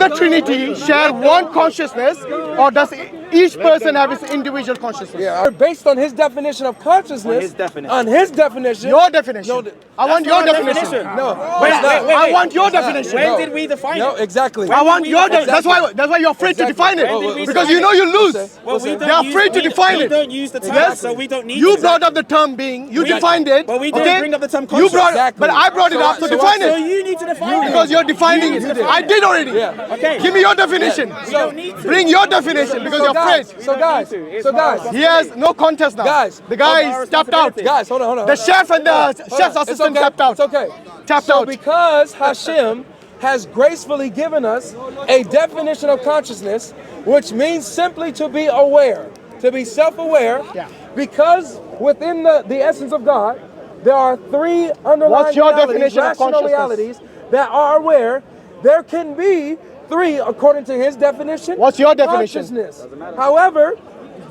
the Trinity share one consciousness, or does each person have his individual consciousness? Yeah, based on his definition of consciousness. On his definition. Your definition. No, I want your definition. No. I want your definition. When did we define it? No, exactly. I want your definition. That's why you're afraid to define it. Because you know you lose. Well, we They're afraid to define it. We don't use the term, Yes? so we don't need You to. brought up the term being. You defined it. But we didn't bring up the term You conscious. brought, Exactly. but I brought it up, so define So it. you need to define it. Because you're defining it. I did already. Yeah. Okay. Give me your definition. You don't need to. Bring your definition because you're afraid. So guys, He has no contest now. Guys. The guy is tapped out. guys, hold on. The chef and the chef's assistant tapped out. It's okay. Tapped So out. because Hashim has gracefully given us a definition of consciousness, which means simply to be aware, to be self-aware, because within the essence of God, there are three underlying What's your realities, definition of rational consciousness? realities that are aware. There can be three according to his definition. What's your definition? Consciousness. However,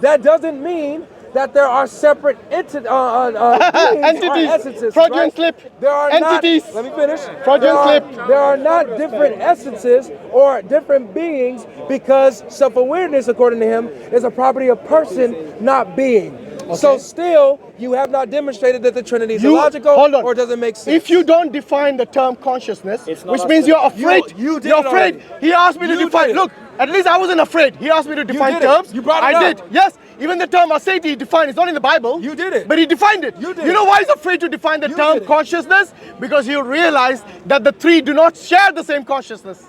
that doesn't mean that there are separate entities Entities. or essences. Freudian right? slip. There are Entities. Not, let me finish. Freudian slip. There are not different essences or different beings, because self-awareness, according to him, is a property of person, not being. So still, you have not demonstrated that the Trinity is illogical, hold on. or does it make sense? If you don't define the term consciousness, which us means to- you're afraid. You did You're it afraid. already. He asked me to You define. did it. Look, at least I wasn't afraid. He asked me to define did it. terms. You brought it I up. did. Yes. Even the term aseity he defined. It's not in the Bible. You did it. But he defined it. You did You know it. why he's afraid to define the You term did it. consciousness? Because he realized that the three do not share the same consciousness.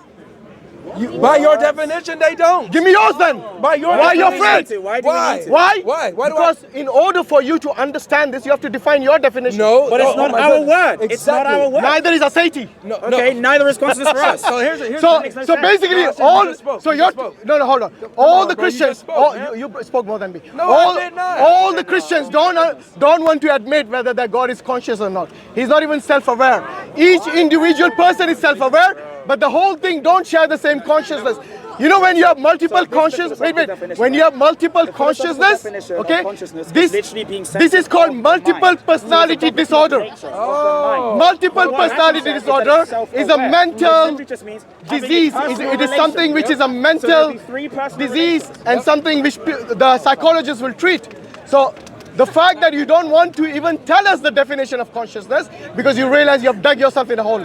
By your definition, they don't. Give me yours then. By your Why are you definition. afraid? Why do we need to? Why? Why? Why do Because in order for you to understand this, you have to define your definition. No, But it's not my our goodness. word. It's not our word. Neither is aseity. Okay, neither is consciousness for us. So here's So, the thing. so basically, Hashim, all. you just spoke. So You you're just spoke. no, hold on. All on, the bro, you Christians. just spoke, man. You spoke more than me. No, all, I did not. all the Christians don't want to admit whether that God is conscious or not. He's not even self-aware. Each individual person is self-aware, but the whole thing don't share the same consciousness. You know, when you have multiple consciousness, when you have multiple consciousness, okay, this is called multiple personality disorder. Multiple personality disorder is a mental disease. It is something which is a mental disease and something which the psychologists will treat. So the fact that you don't want to even tell us the definition of consciousness because you realize you have dug yourself in a hole.